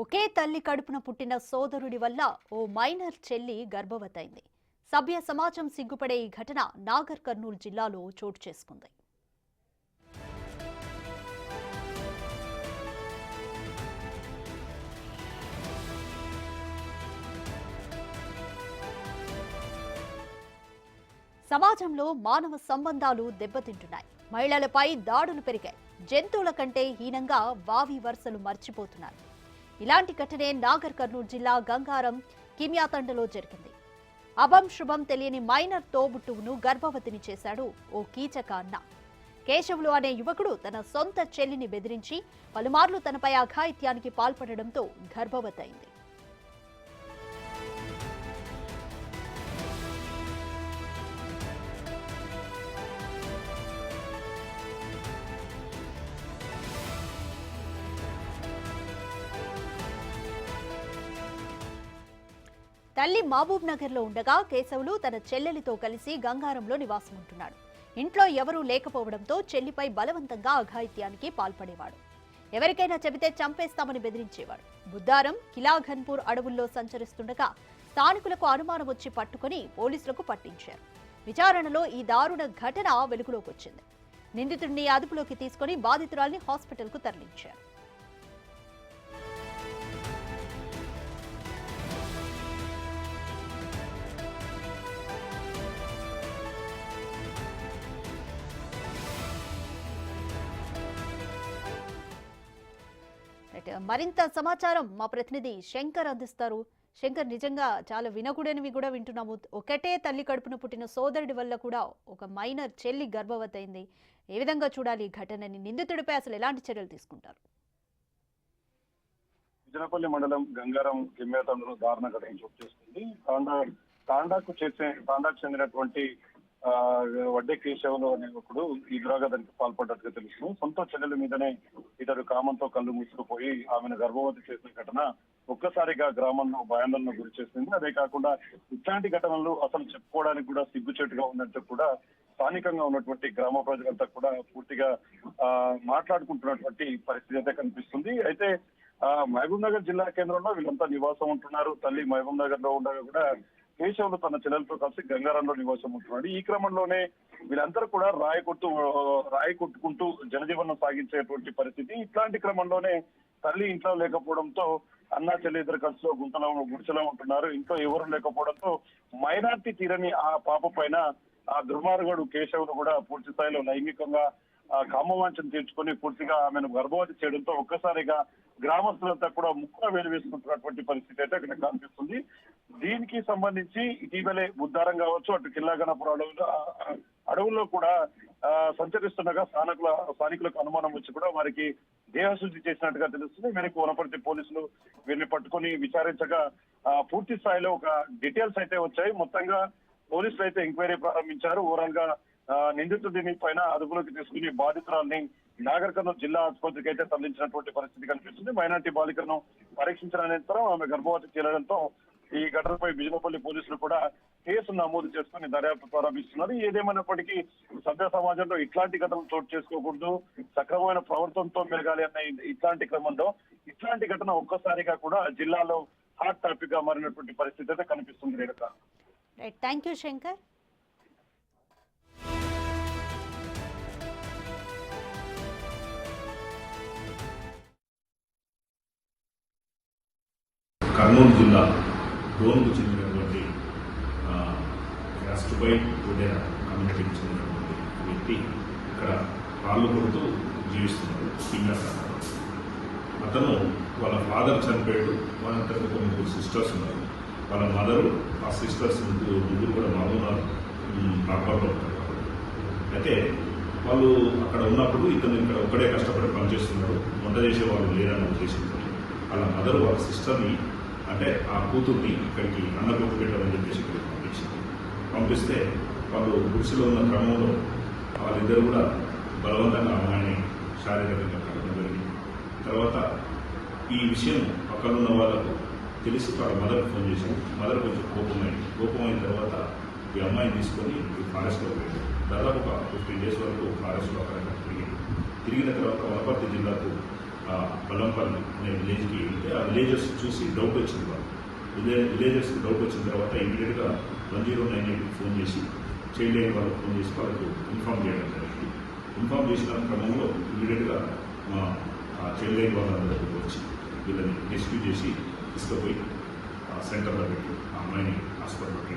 ఒకే తల్లి కడుపున పుట్టిన సోదరుడి వల్ల ఓ మైనర్ చెల్లి గర్భవతైంది. సభ్య సమాజం సిగ్గుపడే ఈ ఘటన నాగర్ కర్నూలు జిల్లాలో చోటు చేసుకుంది. సమాజంలో మానవ సంబంధాలు దెబ్బతింటున్నాయి. మహిళలపై దాడులు పెరిగాయి. జంతువుల కంటే హీనంగా వావి వరుసలు మర్చిపోతున్నారు. ఇలాంటి ఘటనే నాగర్ కర్నూలు జిల్లా గంగారం కిమియాతండలో జరిగింది. అభం శుభం తెలియని మైనర్ తోబుట్టువును గర్భవతిని చేశాడు ఓ కీచక అన్న. కేశవులు అనే యువకుడు తన సొంత చెల్లిని బెదిరించి పలుమార్లు తనపై అఘాయిత్యానికి పాల్పడడంతో గర్భవతైంది. తల్లి మహబూబ్ నగర్ లో ఉండగా కేశవులు తన చెల్లెలితో కలిసి గంగారంలో నివాసం ఉంటున్నాడు. ఇంట్లో ఎవరూ లేకపోవడంతో చెల్లిపై బలవంతంగా అఘాయిత్యానికి పాల్పడేవాడు. ఎవరికైనా చెబితే చంపేస్తామని బెదిరించేవాడు. బుద్దారం కిలాఘన్పూర్ అడవుల్లో సంచరిస్తుండగా స్థానికులకు అనుమానం వచ్చి పట్టుకుని పోలీసులకు పట్టించారు. విచారణలో ఈ దారుణ ఘటన వెలుగులోకి వచ్చింది. నిందితుడిని అదుపులోకి తీసుకుని బాధితురాల్ని హాస్పిటల్కు తరలించారు. మరింత సమాచారం మా ప్రతినిధి శంకర్ అందిస్తారు. శంకర్, నిజంగా చాలా వినకూడనివి కూడా వింటున్నాము. ఒకటే తల్లి కడుపున పుట్టిన సోదరుడి వల్ల కూడా ఒక మైనర్ చెల్లి గర్భవతైంది. ఏ విధంగా చూడాలి ఈ ఘటనని? నిందితుడిపై అసలు ఎలాంటి చర్యలు తీసుకుంటారు? విజనపల్లి మండలం గంగారం కిమ్యాతంలో దారుణ ఘటన చోటు చేసుకుంది. తాండాకు చెందినటువంటి వడ్డే కేశవులు అనే ఒకడు ఈ దురాఘాతానికి పాల్పడ్డట్టుగా తెలుసు. సొంత చెల్లెల మీదనే ఇతడు కామంతో కళ్ళు మూసుకుపోయి ఆమెను గర్భవతి చేసిన ఘటన ఒక్కసారిగా గ్రామంలో భయాందోళన గురి చేసింది. అదే కాకుండా ఇట్లాంటి ఘటనలు అసలు చెప్పుకోవడానికి కూడా సిగ్గుచేటుగా ఉన్నట్టు కూడా స్థానికంగా ఉన్నటువంటి గ్రామ ప్రజలంతా కూడా పూర్తిగా మాట్లాడుకుంటున్నటువంటి పరిస్థితి అయితే కనిపిస్తుంది. అయితే మహబూబ్ నగర్ జిల్లా కేంద్రంలో వీళ్ళంతా నివాసం ఉంటున్నారు. తల్లి మహబూబ్ నగర్ లో ఉండగా కూడా కేశవులు తన చెల్లెలతో కలిసి గంగారంలో నివాసం ఉంటున్నాడు. ఈ క్రమంలోనే వీళ్ళందరూ కూడా రాయి కొట్టుకుంటూ జనజీవనం సాగించేటువంటి పరిస్థితి. ఇట్లాంటి క్రమంలోనే తల్లి ఇంట్లో లేకపోవడంతో అన్న చెల్లి ఇద్దరు కలిసి గుడిసెలో ఉంటున్నారు. ఇంట్లో ఎవరు లేకపోవడంతో మైనార్టీ తీరని ఆ పాప పైన ఆ దుర్మార్గుడు కేశవులు కూడా పూర్తి స్థాయిలో లైంగికంగా కామవాంఛను తీర్చుకొని పూర్తిగా ఆమెను గర్భవతి చేయడంతో ఒక్కసారిగా గ్రామస్తులంతా కూడా ముక్కున వేలు వేసుకుంటున్నటువంటి పరిస్థితి అయితే అక్కడ కనిపిస్తుంది. దీనికి సంబంధించి ఇటీవలే బుద్దారం కావచ్చు, అటు కిల్లాగనపురం అడవుల్లో కూడా సంచరిస్తుండగా స్థానికులకు అనుమానం వచ్చి కూడా వారికి దేహశుద్ధి చేసినట్టుగా తెలుస్తుంది. మేరకు వనపర్తి పోలీసులు వీరిని పట్టుకుని విచారించగా పూర్తి స్థాయిలో ఒక డీటెయిల్స్ అయితే వచ్చాయి. మొత్తంగా పోలీసులు అయితే ఎంక్వైరీ ప్రారంభించారు. ఓవరాల్ గా నిందితుడిని పైన అదుపులోకి తీసుకుని బాధితురాల్ని నాగర్ కర్నూలు జిల్లా ఆసుపత్రికి అయితే తరలించినటువంటి పరిస్థితి కనిపిస్తుంది. మైనార్టీ బాలికలను పరీక్షించిన అనంతరం ఆమె గర్భవతి చేరడంతో ఈ ఘటనపై బిజినపల్లి పోలీసులు కూడా కేసు నమోదు చేసుకుని దర్యాప్తు ప్రారంభిస్తున్నారు. ఏదేమైనప్పటికీ సభ్య సమాజంలో ఇట్లాంటి ఘటనలు చోటు చేసుకోకూడదు, సక్రమమైన ప్రవర్తనతో మెరగాలి అన్న ఇట్లాంటి క్రమంలో ఇట్లాంటి ఘటన ఒక్కసారిగా కూడా జిల్లాలో హాట్ టాపిక్ గా మారినటువంటి పరిస్థితి అయితే కనిపిస్తుంది. Renuka, thank you Shankar. కర్నూలు జిల్లా డోన్కు చెందినటువంటి రాష్ట్రపై ఉదయ కమ్యూనిటీకి చెందినటువంటి వ్యక్తి ఇక్కడ రాళ్ళు కొడుతూ జీవిస్తున్నాడు. అతను వాళ్ళ ఫాదర్ చనిపోయాడు. వాళ్ళంతకు ఒక ముగ్గురు సిస్టర్స్ ఉన్నారు. వాళ్ళ మదరు, ఆ సిస్టర్స్ ముగ్గురు కూడా మామూలు కాపాడుతూ ఉంటారు. అయితే వాళ్ళు అక్కడ ఉన్నప్పుడు ఇతను ఇక్కడ ఒక్కడే కష్టపడి పనిచేస్తున్నాడు. వంట చేసే వాళ్ళు లేరని ఉద్దేశంతో వాళ్ళ మదర్ వాళ్ళ సిస్టర్ని, అంటే ఆ కూతుర్ని ఇక్కడికి అన్న కొట్టు పెట్టాలని చెప్పేసి ఇక్కడికి పంపిస్తే వాళ్ళు గుడిసెలో ఉన్న క్రమంలో వాళ్ళిద్దరు కూడా బలవంతంగా అమ్మాయిని శారీరకంగా కలపడం జరిగింది. తర్వాత ఈ విషయం పక్కన ఉన్న వాళ్ళకు తెలిసి వాళ్ళ మదర్కి ఫోన్ చేశారు. మదర్ కొంచెం కోపమైన తర్వాత ఈ అమ్మాయిని తీసుకొని ఫారెస్ట్లో వెళ్ళారు. దాదాపు ఒక 15 days వరకు ఫారెస్ట్లో అక్కడ తిరిగిన తర్వాత వనపర్తి జిల్లాకు బల్లంపల్లి అనే విలేజ్కి వెళ్తే ఆ విలేజర్స్ చూసి డౌట్ వచ్చింది వాళ్ళు. విలేజర్స్కి డౌట్ వచ్చిన తర్వాత ఇమీడియట్గా 1098కి ఫోన్ చేసి చైల్డ్ లైన్ వాళ్ళకి ఫోన్ చేసి వాళ్ళకు ఇన్ఫామ్ చేయడం జరిగింది. ఇన్ఫామ్ చేసిన క్రమంలో ఇమీడియట్గా మా చైల్డ్ లైన్ వాళ్ళందరూ వచ్చి వీళ్ళని రెస్క్యూ చేసి తీసుకుపోయి సెంటర్లో పెట్టి ఆ అమ్మాయిని హాస్పిటల్కి